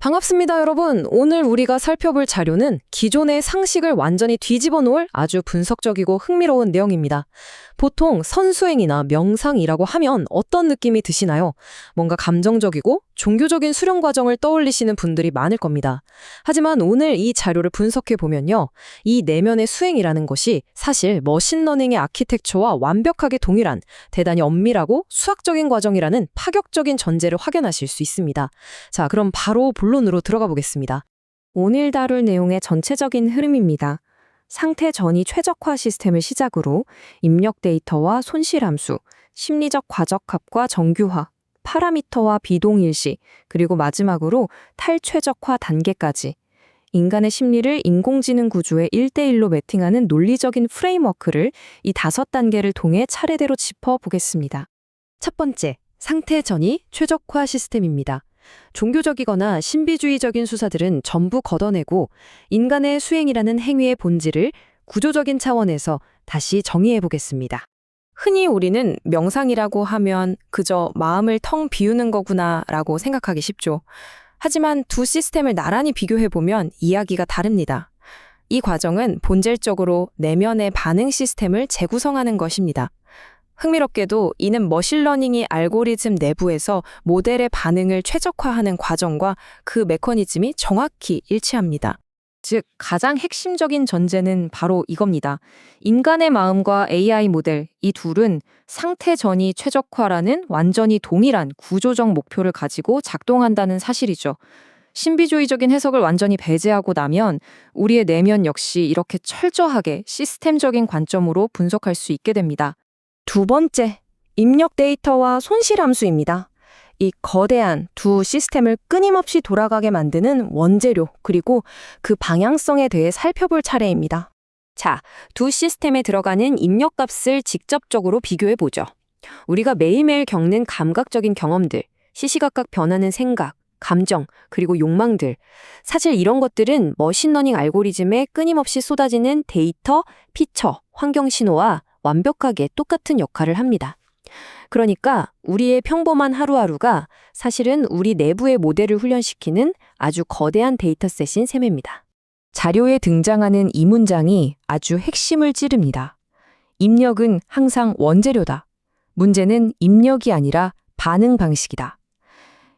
반갑습니다, 여러분. 오늘 우리가 살펴볼 자료는 기존의 상식을 완전히 뒤집어 놓을 아주 분석적이고 흥미로운 내용입니다. 보통 선수행이나 명상이라고 하면 어떤 느낌이 드시나요? 뭔가 감정적이고 종교적인 수련 과정을 떠올리시는 분들이 많을 겁니다. 하지만 오늘 이 자료를 분석해 보면요. 이 내면의 수행이라는 것이 사실 머신러닝의 아키텍처와 완벽하게 동일한 대단히 엄밀하고 수학적인 과정이라는 파격적인 전제를 확인하실 수 있습니다. 자, 그럼 바로 본론으로 들어가 보겠습니다. 오늘 다룰 내용의 전체적인 흐름입니다. 상태 전이 최적화 시스템을 시작으로 입력 데이터와 손실함수, 심리적 과적합과 정규화, 파라미터와 비동일시, 그리고 마지막으로 탈최적화 단계까지 인간의 심리를 인공지능 구조에 1대1로 매팅하는 논리적인 프레임워크를 이 5단계를 통해 차례대로 짚어보겠습니다. 첫 번째, 상태 전이 최적화 시스템입니다. 종교적이거나 신비주의적인 수사들은 전부 걷어내고 인간의 수행이라는 행위의 본질을 구조적인 차원에서 다시 정의해 보겠습니다. 흔히 우리는 명상이라고 하면 그저 마음을 텅 비우는 거구나라고 생각하기 쉽죠. 하지만 두 시스템을 나란히 비교해보면 이야기가 다릅니다. 이 과정은 본질적으로 내면의 반응 시스템을 재구성하는 것입니다. 흥미롭게도 이는 머신러닝이 알고리즘 내부에서 모델의 반응을 최적화하는 과정과 그 메커니즘이 정확히 일치합니다. 즉, 가장 핵심적인 전제는 바로 이겁니다. 인간의 마음과 AI 모델, 이 둘은 상태 전이 최적화라는 완전히 동일한 구조적 목표를 가지고 작동한다는 사실이죠. 신비주의적인 해석을 완전히 배제하고 나면 우리의 내면 역시 이렇게 철저하게 시스템적인 관점으로 분석할 수 있게 됩니다. 두 번째, 입력 데이터와 손실함수입니다. 이 거대한 두 시스템을 끊임없이 돌아가게 만드는 원재료, 그리고 그 방향성에 대해 살펴볼 차례입니다. 자, 두 시스템에 들어가는 입력값을 직접적으로 비교해보죠. 우리가 매일매일 겪는 감각적인 경험들, 시시각각 변하는 생각, 감정, 그리고 욕망들. 사실 이런 것들은 머신러닝 알고리즘에 끊임없이 쏟아지는 데이터, 피처, 환경 신호와 완벽하게 똑같은 역할을 합니다. 그러니까 우리의 평범한 하루하루가 사실은 우리 내부의 모델을 훈련시키는 아주 거대한 데이터셋인 셈입니다. 자료에 등장하는 이 문장이 아주 핵심을 찌릅니다. 입력은 항상 원재료다. 문제는 입력이 아니라 반응 방식이다.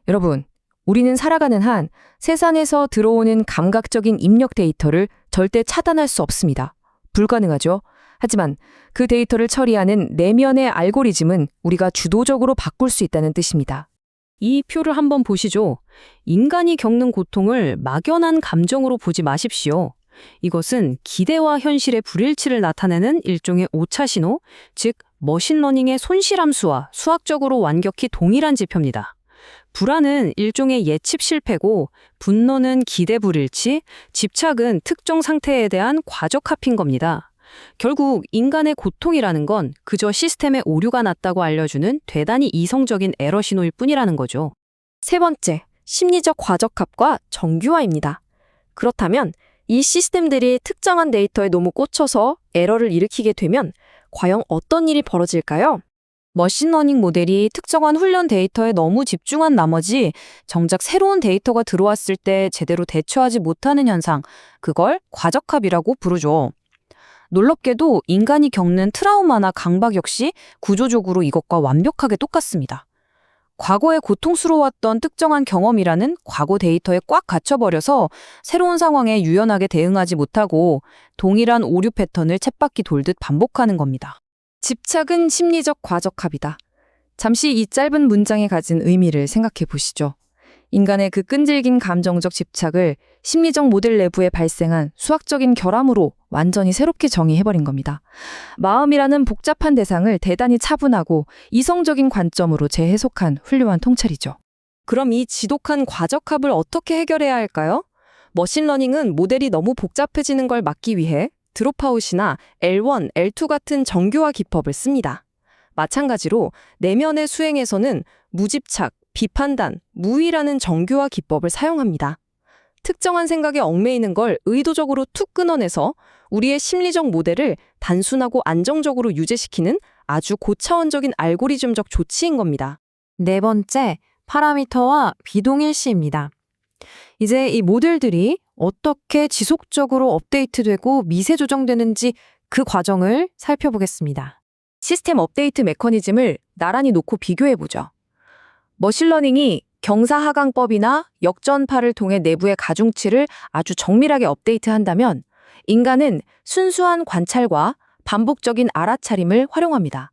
여러분, 우리는 살아가는 한 세상에서 들어오는 감각적인 입력 데이터를 절대 차단할 수 없습니다. 불가능하죠. 하지만 그 데이터를 처리하는 내면의 알고리즘은 우리가 주도적으로 바꿀 수 있다는 뜻입니다. 이 표를 한번 보시죠. 인간이 겪는 고통을 막연한 감정으로 보지 마십시오. 이것은 기대와 현실의 불일치를 나타내는 일종의 오차 신호, 즉 머신러닝의 손실함수와 수학적으로 완벽히 동일한 지표입니다. 불안은 일종의 예측 실패고 분노는 기대 불일치, 집착은 특정 상태에 대한 과적합인 겁니다. 결국 인간의 고통이라는 건 그저 시스템의 오류가 났다고 알려주는 대단히 이성적인 에러 신호일 뿐이라는 거죠. 세 번째, 심리적 과적합과 정규화입니다. 그렇다면 이 시스템들이 특정한 데이터에 너무 꽂혀서 에러를 일으키게 되면 과연 어떤 일이 벌어질까요? 머신러닝 모델이 특정한 훈련 데이터에 너무 집중한 나머지 정작 새로운 데이터가 들어왔을 때 제대로 대처하지 못하는 현상, 그걸 과적합이라고 부르죠. 놀랍게도 인간이 겪는 트라우마나 강박 역시 구조적으로 이것과 완벽하게 똑같습니다. 과거에 고통스러웠던 특정한 경험이라는 과거 데이터에 꽉 갇혀버려서 새로운 상황에 유연하게 대응하지 못하고 동일한 오류 패턴을 쳇바퀴 돌듯 반복하는 겁니다. 집착은 심리적 과적합이다. 잠시 이 짧은 문장에 가진 의미를 생각해 보시죠. 인간의 그 끈질긴 감정적 집착을 심리적 모델 내부에 발생한 수학적인 결함으로 완전히 새롭게 정의해버린 겁니다. 마음이라는 복잡한 대상을 대단히 차분하고 이성적인 관점으로 재해석한 훌륭한 통찰이죠. 그럼 이 지독한 과적합을 어떻게 해결해야 할까요? 머신러닝은 모델이 너무 복잡해지는 걸 막기 위해 드롭아웃이나 L1, L2 같은 정교화 기법을 씁니다. 마찬가지로 내면의 수행에서는 무집착, 비판단, 무의라는 정교화 기법을 사용합니다. 특정한 생각에 얽매이는 걸 의도적으로 툭 끊어내서 우리의 심리적 모델을 단순하고 안정적으로 유지시키는 아주 고차원적인 알고리즘적 조치인 겁니다. 네 번째, 파라미터와 비동일시입니다. 이제 이 모델들이 어떻게 지속적으로 업데이트되고 미세 조정되는지 그 과정을 살펴보겠습니다. 시스템 업데이트 메커니즘을 나란히 놓고 비교해보죠. 머신러닝이 경사하강법이나 역전파를 통해 내부의 가중치를 아주 정밀하게 업데이트한다면 인간은 순수한 관찰과 반복적인 알아차림을 활용합니다.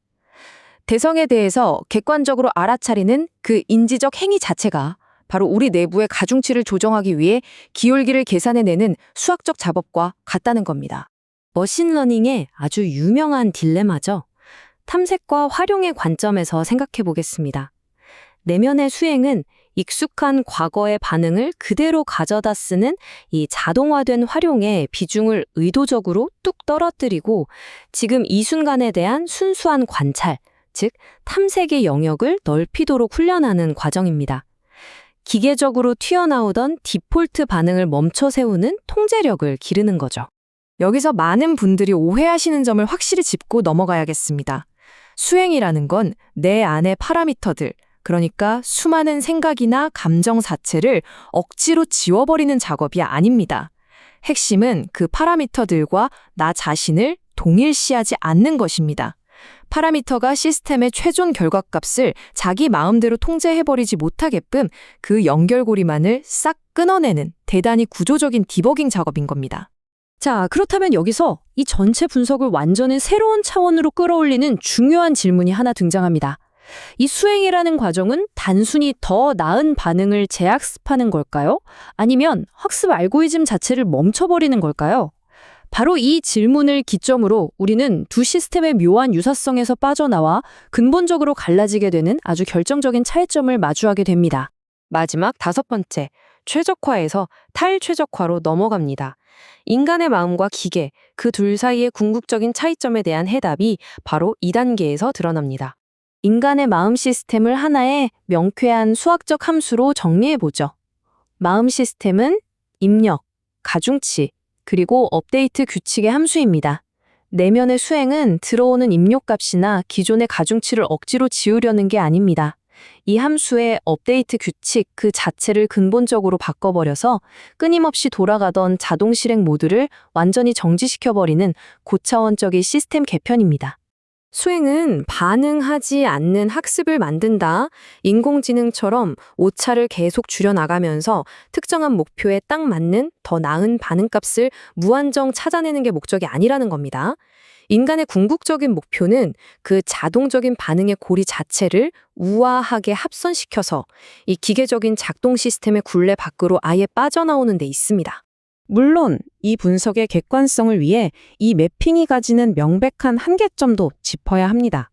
대성에 대해서 객관적으로 알아차리는 그 인지적 행위 자체가 바로 우리 내부의 가중치를 조정하기 위해 기울기를 계산해내는 수학적 작업과 같다는 겁니다. 머신러닝의 아주 유명한 딜레마죠. 탐색과 활용의 관점에서 생각해 보겠습니다. 내면의 수행은 익숙한 과거의 반응을 그대로 가져다 쓰는 이 자동화된 활용에 비중을 의도적으로 뚝 떨어뜨리고 지금 이 순간에 대한 순수한 관찰, 즉 탐색의 영역을 넓히도록 훈련하는 과정입니다. 기계적으로 튀어나오던 디폴트 반응을 멈춰 세우는 통제력을 기르는 거죠. 여기서 많은 분들이 오해하시는 점을 확실히 짚고 넘어가야겠습니다. 수행이라는 건 내 안의 파라미터들, 그러니까 수많은 생각이나 감정 자체를 억지로 지워버리는 작업이 아닙니다. 핵심은 그 파라미터들과 나 자신을 동일시하지 않는 것입니다. 파라미터가 시스템의 최종 결과값을 자기 마음대로 통제해버리지 못하게끔 그 연결고리만을 싹 끊어내는 대단히 구조적인 디버깅 작업인 겁니다. 자, 그렇다면 여기서 이 전체 분석을 완전히 새로운 차원으로 끌어올리는 중요한 질문이 하나 등장합니다. 이 수행이라는 과정은 단순히 더 나은 반응을 재학습하는 걸까요? 아니면 학습 알고리즘 자체를 멈춰버리는 걸까요? 바로 이 질문을 기점으로 우리는 두 시스템의 묘한 유사성에서 빠져나와 근본적으로 갈라지게 되는 아주 결정적인 차이점을 마주하게 됩니다. 마지막 5번째, 최적화에서 탈최적화로 넘어갑니다. 인간의 마음과 기계, 그 둘 사이의 궁극적인 차이점에 대한 해답이 바로 2단계에서 드러납니다. 인간의 마음 시스템을 하나의 명쾌한 수학적 함수로 정리해보죠. 마음 시스템은 입력, 가중치, 그리고 업데이트 규칙의 함수입니다. 내면의 수행은 들어오는 입력값이나 기존의 가중치를 억지로 지우려는 게 아닙니다. 이 함수의 업데이트 규칙 그 자체를 근본적으로 바꿔버려서 끊임없이 돌아가던 자동 실행 모드를 완전히 정지시켜버리는 고차원적인 시스템 개편입니다. 수행은 반응하지 않는 학습을 만든다. 인공지능처럼 오차를 계속 줄여나가면서 특정한 목표에 딱 맞는 더 나은 반응값을 무한정 찾아내는 게 목적이 아니라는 겁니다. 인간의 궁극적인 목표는 그 자동적인 반응의 고리 자체를 우아하게 합선시켜서 이 기계적인 작동 시스템의 굴레 밖으로 아예 빠져나오는 데 있습니다. 물론 이 분석의 객관성을 위해 이 매핑이 가지는 명백한 한계점도 짚어야 합니다.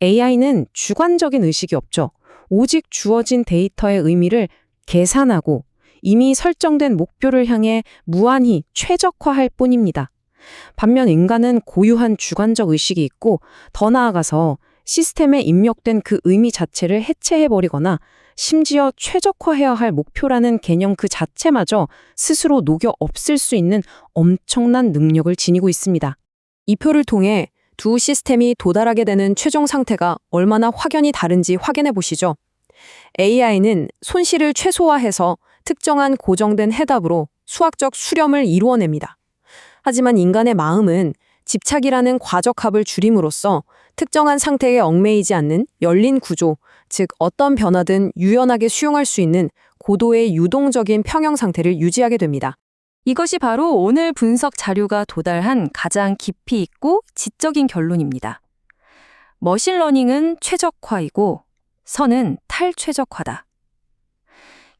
AI는 주관적인 의식이 없죠. 오직 주어진 데이터의 의미를 계산하고 이미 설정된 목표를 향해 무한히 최적화할 뿐입니다. 반면 인간은 고유한 주관적 의식이 있고 더 나아가서 시스템에 입력된 그 의미 자체를 해체해버리거나 심지어 최적화해야 할 목표라는 개념 그 자체마저 스스로 녹여 없앨 수 있는 엄청난 능력을 지니고 있습니다. 이 표를 통해 두 시스템이 도달하게 되는 최종 상태가 얼마나 확연히 다른지 확인해 보시죠. AI는 손실을 최소화해서 특정한 고정된 해답으로 수학적 수렴을 이루어냅니다. 하지만 인간의 마음은 집착이라는 과적 합을 줄임으로써 특정한 상태에 얽매이지 않는 열린 구조, 즉 어떤 변화든 유연하게 수용할 수 있는 고도의 유동적인 평형 상태를 유지하게 됩니다. 이것이 바로 오늘 분석 자료가 도달한 가장 깊이 있고 지적인 결론입니다. 머신러닝은 최적화이고 선은 탈최적화다.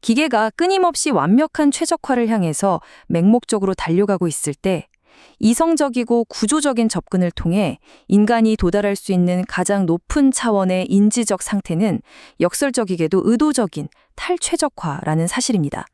기계가 끊임없이 완벽한 최적화를 향해서 맹목적으로 달려가고 있을 때 이성적이고 구조적인 접근을 통해 인간이 도달할 수 있는 가장 높은 차원의 인지적 상태는 역설적이게도 의도적인 탈최적화라는 사실입니다.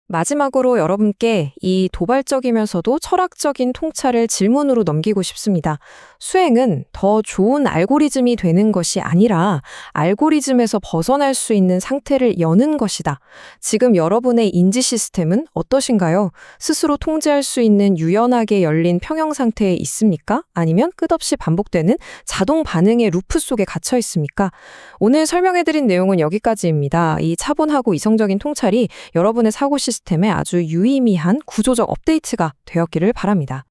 마지막으로 여러분께 이 도발적이면서도 철학적인 통찰을 질문으로 넘기고 싶습니다. 수행은 더 좋은 알고리즘이 되는 것이 아니라 알고리즘에서 벗어날 수 있는 상태를 여는 것이다. 지금 여러분의 인지 시스템은 어떠신가요? 스스로 통제할 수 있는 유연하게 열린 평형 상태에 있습니까? 아니면 끝없이 반복되는 자동 반응의 루프 속에 갇혀 있습니까? 오늘 설명해드린 내용은 여기까지입니다. 이 차분하고 이성적인 통찰이 여러분의 사고 시스템에 아주 유의미한 구조적 업데이트가 되었기를 바랍니다.